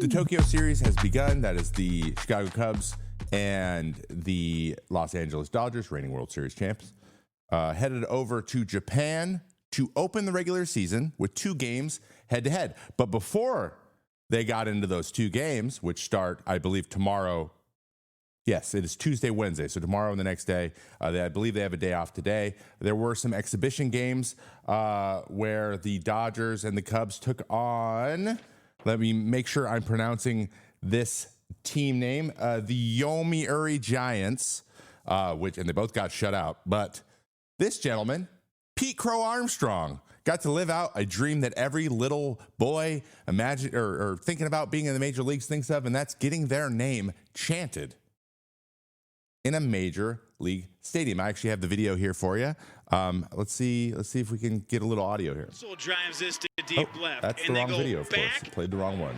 The Tokyo series has begun. That is the Chicago Cubs and the Los Angeles Dodgers, reigning World Series champs, headed over to Japan to open the regular season with 2 games head-to-head. But before they got into those 2 games, which start, I believe, tomorrow. Yes, it is Tuesday, Wednesday. So tomorrow and the next day, I believe they have a day off today. There were some exhibition games where the Dodgers and the Cubs took on, let me make sure I'm pronouncing this team name, the Yomiuri Giants, and they both got shut out. But this gentleman, Pete Crow-Armstrong, got to live out a dream that every little boy imagine or thinking about being in the major leagues thinks of, and that's getting their name chanted in a major league stadium. I actually have the video here for you. Let's see if we can get a little audio here. So drives this to deep left. That's the wrong video, of course. I played the wrong one.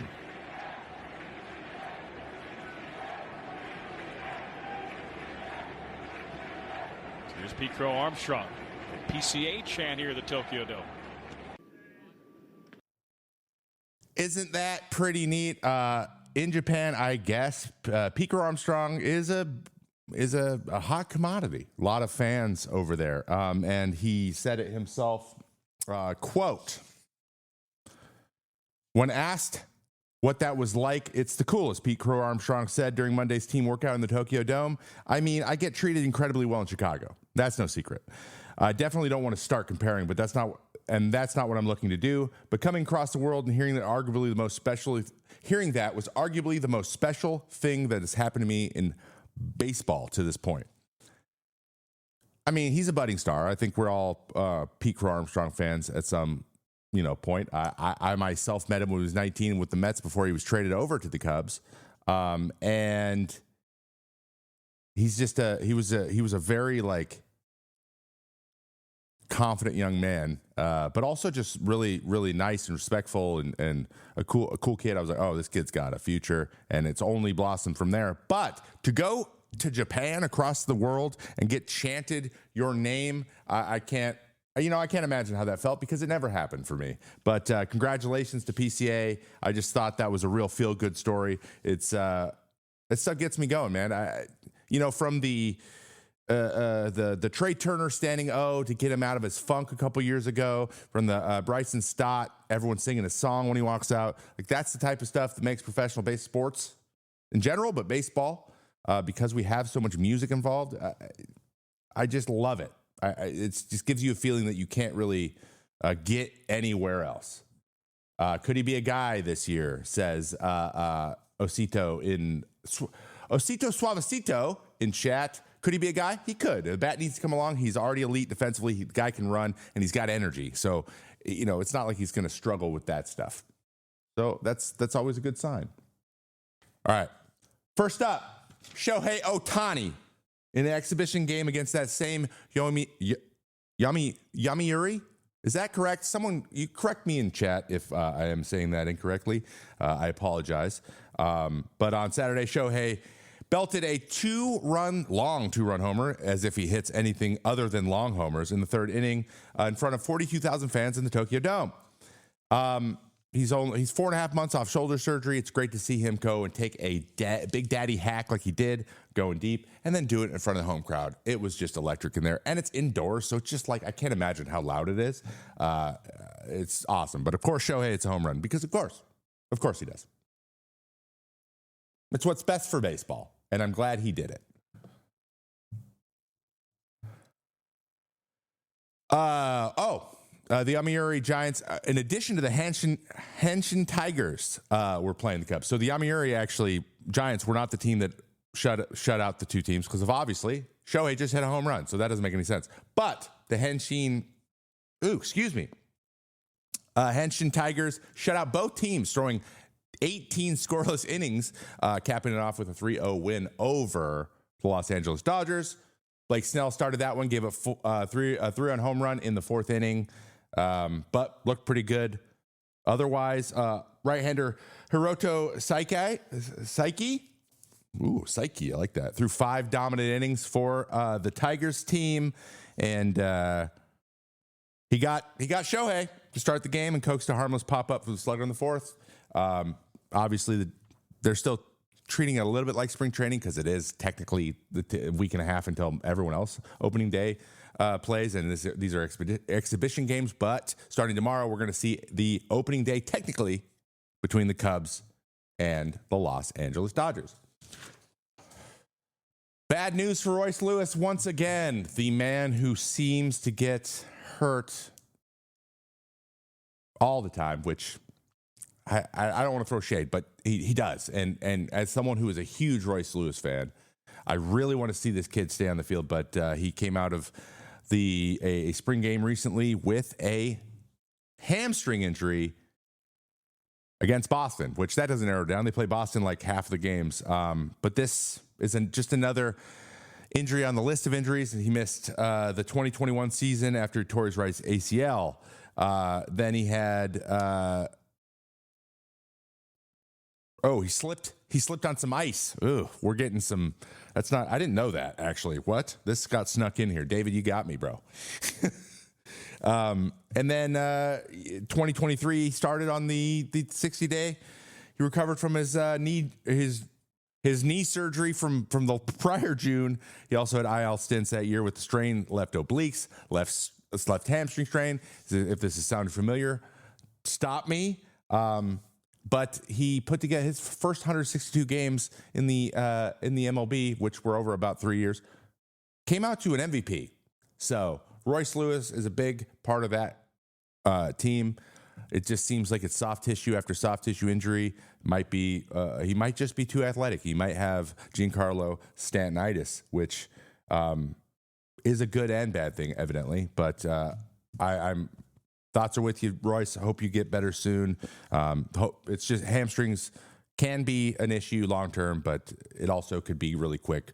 So here's Pete Crow-Armstrong. PCA chant here at the Tokyo Dome. Isn't that pretty neat? In Japan, I guess, Pete Crow-Armstrong is a hot commodity. A lot of fans over there. And he said it himself, quote, when asked what that was like, it's the coolest, Pete Crow-Armstrong said during Monday's team workout in the Tokyo Dome. I mean, I get treated incredibly well in Chicago. That's no secret. I definitely don't want to start comparing, but that's not what I'm looking to do. But coming across the world and hearing that was arguably the most special thing that has happened to me in baseball to this point. I mean, he's a budding star. I think we're all Pete Crow-Armstrong fans at some point. I myself met him when he was 19 with the Mets before he was traded over to the Cubs, and he's just he was a very confident young man, but also just really, really nice and respectful and a cool kid. I was like, oh, this kid's got a future, and it's only blossomed from there. But to go to Japan, across the world, and get chanted your name, I can't imagine how that felt, because it never happened for me. But congratulations to PCA. I just thought that was a real feel-good story. It stuff gets me going, man. From the Trey Turner standing O to get him out of his funk a couple years ago, from the Bryson Stott, everyone singing a song when he walks out. That's the type of stuff that makes professional base sports in general, but baseball, because we have so much music involved, I just love it. It just gives you a feeling that you can't really get anywhere else. Could he be a guy this year, says Osito Suavecito in chat. Could he be a guy? He could. The bat needs to come along. He's already elite defensively. The guy can run, and he's got energy. So, it's not like he's going to struggle with that stuff. So that's always a good sign. All right. First up, Shohei Ohtani in an exhibition game against that same Yomiuri. Is that correct? Someone, you correct me in chat if I am saying that incorrectly. I apologize. But on Saturday, Shohei belted a long two-run homer, as if he hits anything other than long homers, in the 3rd inning in front of 42,000 fans in the Tokyo Dome. He's 4.5 months off shoulder surgery. It's great to see him go and take a big daddy hack like he did, going deep, and then do it in front of the home crowd. It was just electric in there, and it's indoors, so it's just I can't imagine how loud it is. It's awesome. But of course, Shohei, it's a home run, because of course he does. It's what's best for baseball, and I'm glad he did it. The Yomiuri Giants, in addition to the Hanshin Tigers, were playing the Cubs. So the Yomiuri Giants were not the team that shut out the 2 teams, because of obviously Shohei just hit a home run, so that doesn't make any sense. But the Hanshin Tigers shut out both teams, throwing 18 scoreless innings, capping it off with a 3-0 win over the Los Angeles Dodgers. Blake Snell started that one, gave a 3-run home run in the 4th inning, but looked pretty good. Otherwise, right-hander Hiroto Saiki, I like that, threw 5 dominant innings for the Tigers team, and he got Shohei to start the game and coaxed a harmless pop-up for the slugger in the 4th. obviously they're still treating it a little bit like spring training because it is technically the week and a half until everyone else opening day plays, and these are exhibition games. But starting tomorrow, we're going to see the opening day technically between the Cubs and the Los Angeles Dodgers. Bad news for Royce Lewis once again, the man who seems to get hurt all the time, which I don't want to throw shade, but he does. And as someone who is a huge Royce Lewis fan, I really want to see this kid stay on the field. But he came out of a spring game recently with a hamstring injury against Boston, which that doesn't narrow down. They play Boston like half of the games. But this is just another injury on the list of injuries. He missed the 2021 season after he tore his right ACL. Then he had... he slipped on some ice. Ooh, we're getting some. That's not. I didn't know that actually. What? This got snuck in here, David. You got me, bro. And then 2023 started on the 60 day. He recovered from his knee surgery from the prior June. He also had IL stints that year with the strained left obliques, left hamstring strain. If this is sounding familiar, stop me. But he put together his first 162 games in the MLB, which were over about 3 years, came out to an MVP. So Royce Lewis is a big part of that team. It just seems like it's soft tissue after soft tissue injury. He might just be too athletic. He might have Giancarlo Stantonitis, which is a good and bad thing, evidently. But I'm thoughts are with you, Royce. I hope you get better soon. It's just hamstrings can be an issue long term, but it also could be really quick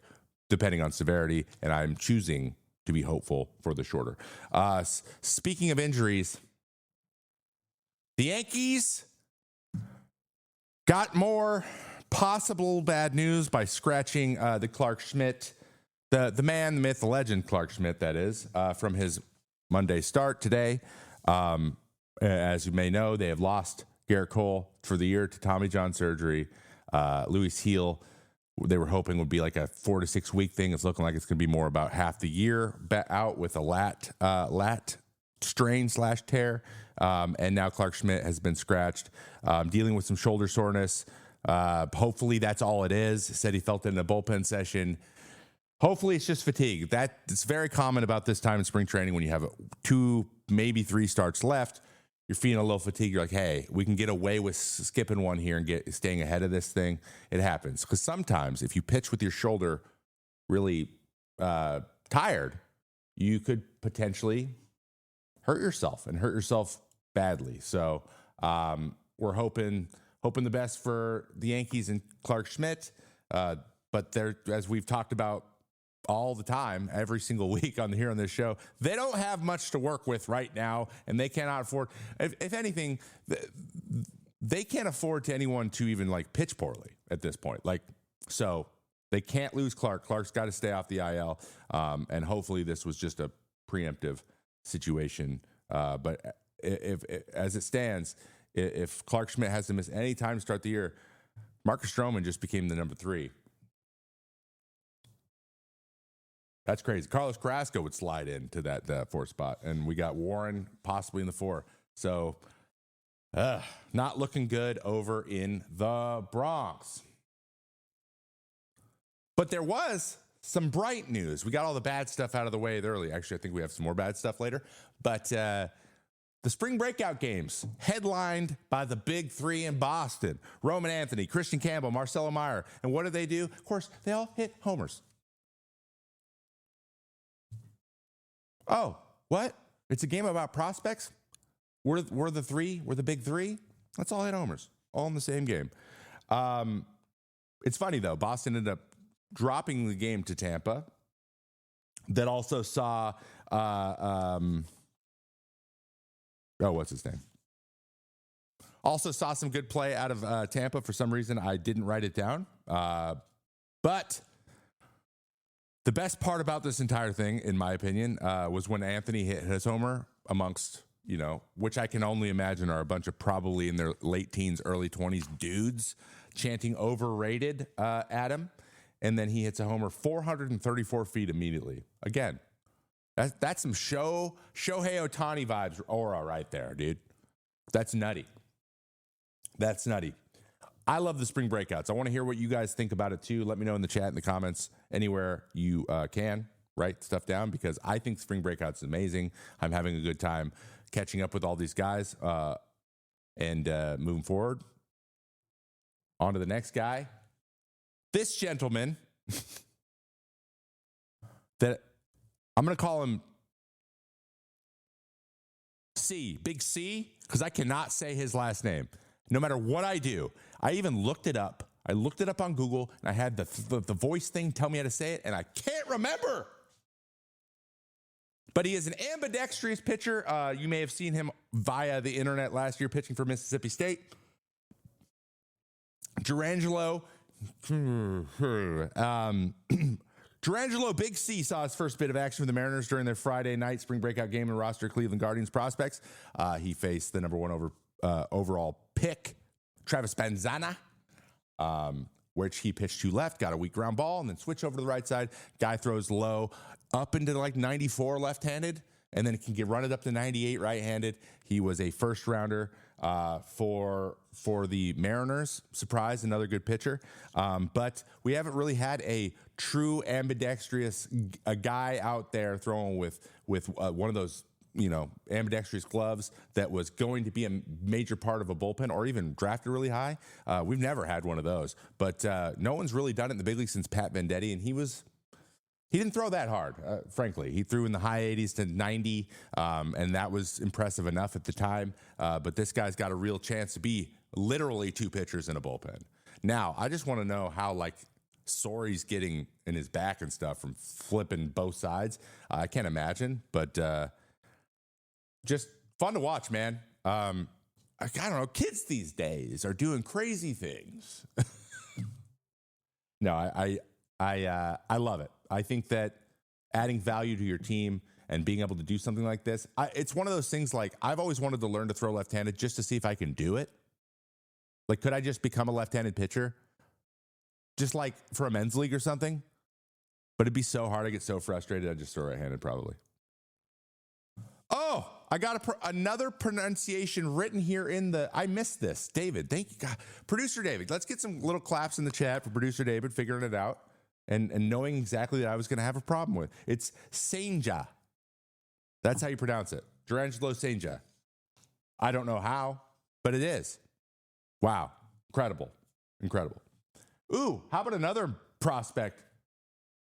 depending on severity. And I'm choosing to be hopeful for the shorter. Speaking of injuries, the Yankees got more possible bad news by scratching the Clarke Schmidt, the man, the myth, the legend, Clarke Schmidt, that is, from his Monday start today. As you may know, they have lost Garrett Cole for the year to Tommy John surgery. Luis Heel, they were hoping would be like a 4 to 6 week thing. It's looking like it's going to be more about half the year out with a lat strain / tear. And now Clarke Schmidt has been scratched, dealing with some shoulder soreness. Hopefully that's all it is. Said he felt it in a bullpen session. Hopefully it's just fatigue. It's very common about this time in spring training when you have 2, maybe 3 starts left. You're feeling a little fatigued. You're like, hey, we can get away with skipping one here and staying ahead of this thing. It happens. Because sometimes if you pitch with your shoulder really tired, you could potentially hurt yourself badly. So we're hoping the best for the Yankees and Clarke Schmidt. But as we've talked about all the time, every single week on this show, they don't have much to work with right now, and they cannot afford. If anything, they can't afford to anyone to even like pitch poorly at this point. So they can't lose Clarke. Clarke's got to stay off the IL, and hopefully this was just a preemptive situation. But if as it stands, if Clarke Schmidt has to miss any time to start the year, Marcus Stroman just became the number 3. That's crazy. Carlos Carrasco would slide into that 4 spot, and we got Warren possibly in the 4. So, not looking good over in the Bronx. But there was some bright news. We got all the bad stuff out of the way early. Actually, I think we have some more bad stuff later. But the spring breakout games, headlined by the big 3 in Boston: Roman Anthony, Christian Campbell, Marcelo Meyer. And what do? Of course, they all hit homers. Oh, what? It's a game about prospects? We're the big 3? Let's all hit homers, all in the same game. It's funny, though. Boston ended up dropping the game to Tampa. That also saw, what's his name? Also saw some good play out of Tampa. For some reason, I didn't write it down. But the best part about this entire thing, in my opinion, was when Anthony hit his homer amongst which I can only imagine are a bunch of probably in their late teens, early 20s dudes chanting overrated at him. And then he hits a homer 434 feet immediately. Again, that's some Shohei Ohtani vibes aura right there, dude. That's nutty. That's nutty. I love the spring breakouts. I want to hear what you guys think about it too. Let me know in the chat, in the comments, anywhere you can. Write stuff down because I think spring breakouts is amazing. I'm having a good time catching up with all these guys and moving forward. On to the next guy. This gentleman that I'm going to call him C, Big C, because I cannot say his last name. No matter what I do, I even looked it up. I looked it up on Google, and I had the voice thing tell me how to say it, and I can't remember. But he is an ambidextrous pitcher. You may have seen him via the internet last year pitching for Mississippi State. Durangelo Big C saw his first bit of action with the Mariners during their Friday night spring breakout game in roster Cleveland Guardians prospects. He faced the number one overall pick, Travis Panzana, which he pitched to left, got a weak ground ball, and then switched over to the right side. Guy throws low up into like 94 left-handed, and then can run it up to 98 right-handed. He was a first rounder for the Mariners. Surprise, another good pitcher. But we haven't really had a true ambidextrous guy out there throwing with one of those ambidextrous gloves that was going to be a major part of a bullpen or even drafted really high. We've never had one of those, but no one's really done it in the big league since Pat Venditti, and he didn't throw that hard, frankly. He threw in the high 80s to 90, and that was impressive enough at the time. But this guy's got a real chance to be literally two pitchers in a bullpen. Now, I just want to know how, sore he's getting in his back and stuff from flipping both sides. I can't imagine, but just fun to watch, man. I don't know. Kids these days are doing crazy things. No, I love it. I think that adding value to your team and being able to do something like this, it's one of those things I've always wanted to learn to throw left-handed just to see if I can do it. Could I just become a left-handed pitcher? Just for a men's league or something? But it'd be so hard. I get so frustrated. I'd just throw right-handed probably. Oh, I got another pronunciation written here I missed this. David, thank you. God. Producer David, let's get some little claps in the chat for Producer David figuring it out. And knowing exactly that I was going to have a problem with. It's Senja. That's how you pronounce it. Durangelo Senja. I don't know how, but it is. Wow. Incredible. Ooh, how about another prospect?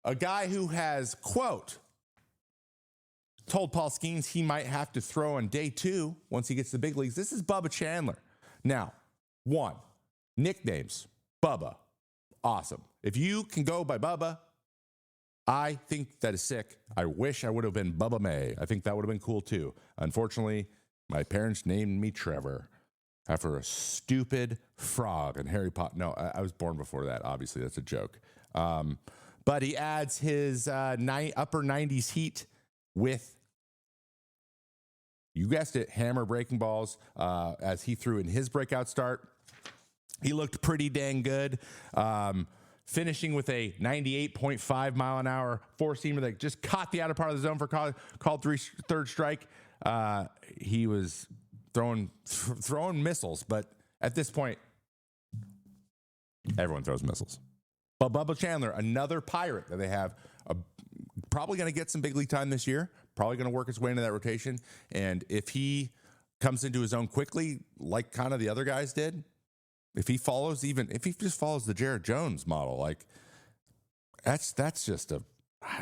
A guy who has, quote, told Paul Skeens he might have to throw on day 2 once he gets to the big leagues. This is Bubba Chandler. Now, 1, nicknames. Bubba. Awesome. If you can go by Bubba, I think that is sick. I wish I would have been Bubba May. I think that would have been cool too. Unfortunately, my parents named me Trevor after a stupid frog in Harry Potter. No, I was born before that. Obviously, that's a joke. But he adds his upper 90s heat with, you guessed it, hammer breaking balls as he threw in his breakout start. He looked pretty dang good, finishing with a 98.5 mile an hour four-seamer that just caught the outer part of the zone for called third strike. He was throwing missiles, but at this point, everyone throws missiles. But Bubba Chandler, another Pirate that they have, probably going to get some big league time this year, probably going to work his way into that rotation. And if he comes into his own quickly, like kind of the other guys did, if he just follows the Jared Jones model, that's just a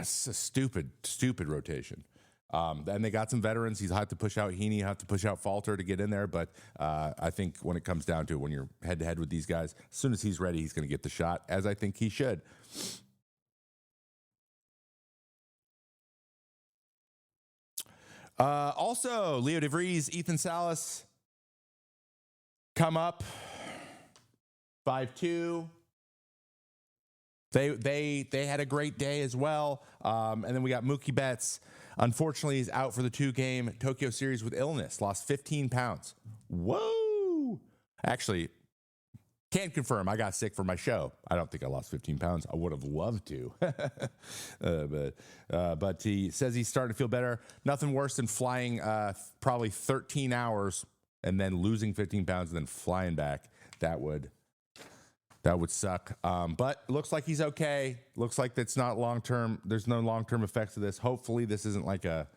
stupid rotation. And they got some veterans. He's had to push out Heaney, have to push out Falter to get in there. But I think when it comes down to it, when you're head to head with these guys, as soon as he's ready, he's going to get the shot, as I think he should. Also, Leo DeVries, Ethan Salas come up 5-2. They had a great day as well. And then we got Mookie Betts. Unfortunately, he's out for the 2-game Tokyo series with illness. Lost 15 pounds. Whoa! Actually, can't confirm. I got sick for my show. I don't think I lost 15 pounds. I would have loved to. But he says he's starting to feel better. Nothing worse than flying probably 13 hours and then losing 15 pounds and then flying back. That would suck. But looks like he's okay. Looks like that's not long-term. There's no long-term effects of this. Hopefully this isn't like a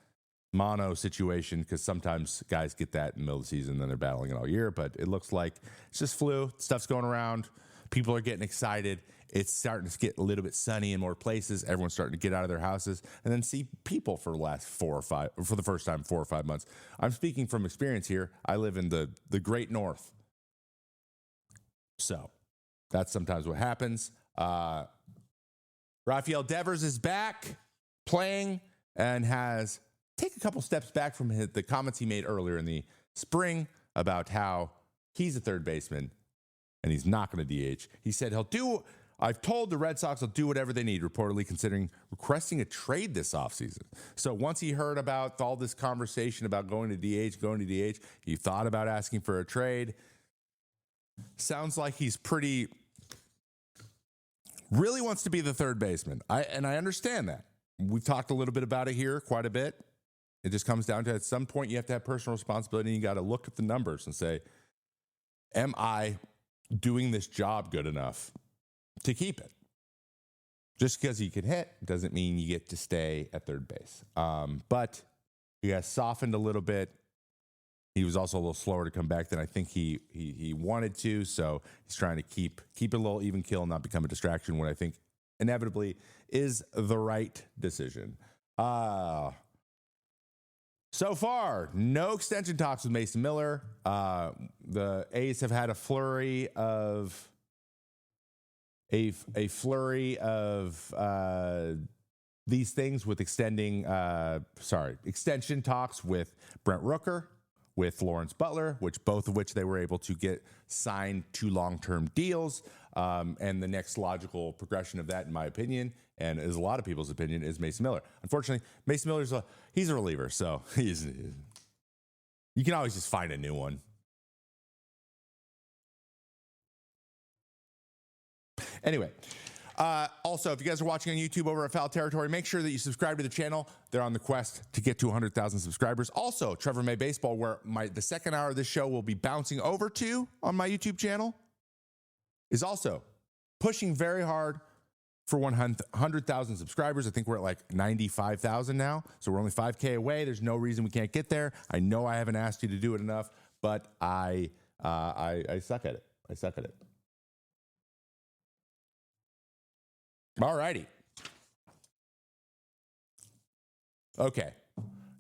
mono situation, because sometimes guys get that in the middle of the season and then they're battling it all year. But it looks like it's just flu. Stuff's going around. People are getting excited. It's starting to get a little bit sunny in more places. Everyone's starting to get out of their houses and then see people for the first time 4 or 5 months. I'm speaking from experience here. I live in the great north. So that's sometimes what happens. Rafael Devers is back playing and has taken a couple steps back from the comments he made earlier in the spring about how he's a third baseman and he's not going to DH. He said I've told the Red Sox he'll do whatever they need, reportedly considering requesting a trade this offseason. So once he heard about all this conversation about going to DH, he thought about asking for a trade. Sounds like he's really wants to be the third baseman. I understand that. We've talked a little bit about it here, quite a bit. It just comes down to, at some point, you have to have personal responsibility, and you got to look at the numbers and say, am I doing this job good enough to keep it? Just because you can hit doesn't mean you get to stay at third base. But he has softened a little bit. He was also a little slower to come back than I think he wanted to. So he's trying to keep it a little even kill and not become a distraction, what I think inevitably is the right decision. So far, no extension talks with Mason Miller. The A's have had a flurry of these things with extension talks with Brent Rooker, with Lawrence Butler, both of which they were able to get signed to long-term deals. And the next logical progression of that, in my opinion, and is a lot of people's opinion, is Mason Miller. Unfortunately, Mason Miller's he's a reliever, so you can always just find a new one. Anyway, also, if you guys are watching on YouTube over at Foul Territory, make sure that you subscribe to the channel. They're on the quest to get to 100,000 subscribers. Also, Trevor May Baseball, where the second hour of this show will be bouncing over to on my YouTube channel, is also pushing very hard for 100,000 subscribers. I think we're at like 95,000 now, so we're only 5K away. There's no reason we can't get there. I know I haven't asked you to do it enough, but I suck at it. I suck at it. All righty. Okay.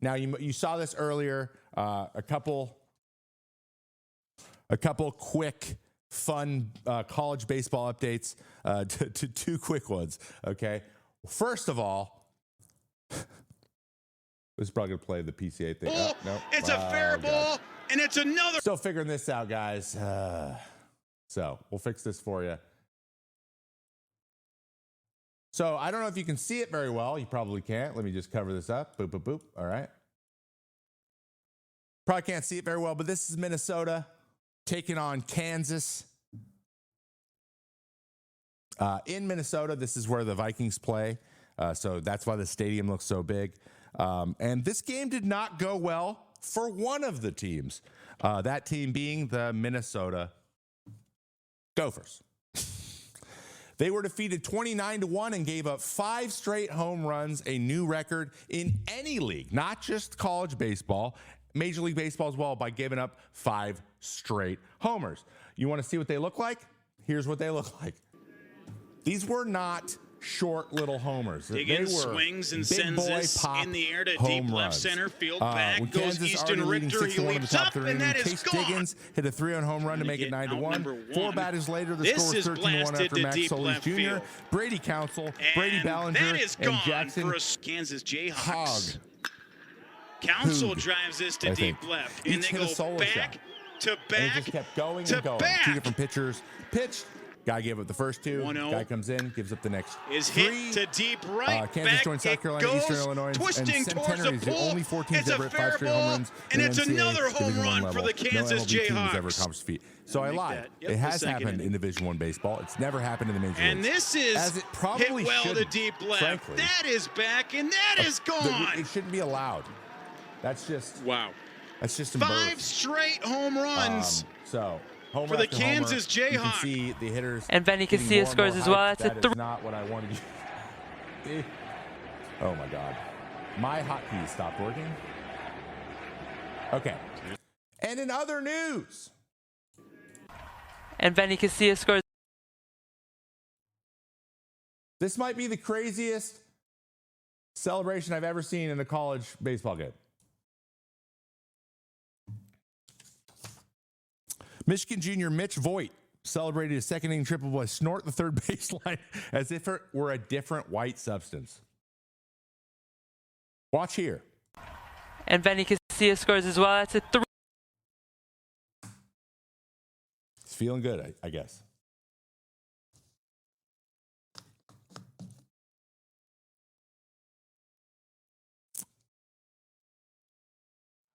Now you saw this earlier. A couple quick, fun college baseball updates. To two quick ones. Okay. First of all, this is probably gonna play the PCA thing. Oh, no. It's a fair ball, and it's another. Still figuring this out, guys. So we'll fix this for you. So I don't know if you can see it very well. You probably can't. Let me just cover this up. Boop, boop, boop. All right. Probably can't see it very well, but this is Minnesota taking on Kansas. In Minnesota, this is where the Vikings play. So that's why the stadium looks so big. And this game did not go well for one of the teams. That team being the Minnesota Gophers. They were defeated 29-1 and gave up 5 straight home runs, a new record in any league, not just college baseball, Major League Baseball as well, by giving up 5 straight homers. You want to see what they look like? Here's what they look like. These were not short little homers. Diggins swings and sends this in the air to deep left center field. Back goes Kansas Easton Richter. He leaps up, and that is Chase gone. Diggins hit a 3-run home run to make it 9-1. 4 batters later, the score was 13-1 after Max Solis Jr. Field. Brady Council, Brady Ballinger, and Jackson for a Kansas Jayhawks. Hogg. Council drives this to deep left, and they go back to back. And it just kept going and going. 2 different pitchers pitched. Guy gave up the first two. 1-0. Guy comes in, gives up the next Is three. hit to deep right. Kansas back joined South it Carolina, goes, Eastern Illinois, twisting and towards the Centenary is the pool. only 4 teams It's ever a at fair 5 straight ball, home runs. and in it's NCAA another home Division I run for level. the Kansas no MLB team has Jayhawks. ever accomplished defeat. So I lied. that. Yep, it the has second happened inning. in Division I baseball. It's never happened in the major And leagues. this is As it probably hit well to shouldn't, deep left. frankly. That is back, and that is gone. It shouldn't be allowed. That's just Wow. That's just 5 straight home runs. So homer for the after Kansas homer. You Jayhawks. can see the hitters. And Benny getting Casilla more and scores more as well. hyped. That's a That three. is not what I wanted you. Oh my God, my hotkey stopped working. Okay. And in other news, And Benny Casilla scores. this might be the craziest celebration I've ever seen in a college baseball game. Michigan junior Mitch Voigt celebrated his second inning triple by snort the third baseline as if it were a different white substance. Watch here. And Benny Casilla scores as well. That's a 3. He's feeling good, I guess.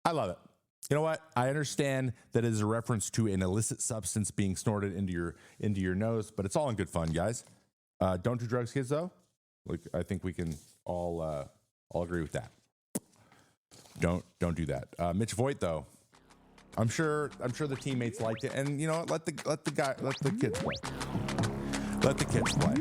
I love it. You know what? I understand that it is a reference to an illicit substance being snorted into your nose, but it's all in good fun, guys. Don't do drugs, kids, though. Like, I think we can all agree with that. Don't do that. Mitch Voigt, though, I'm sure the teammates liked it, and you know, let the kids play. Let the kids play.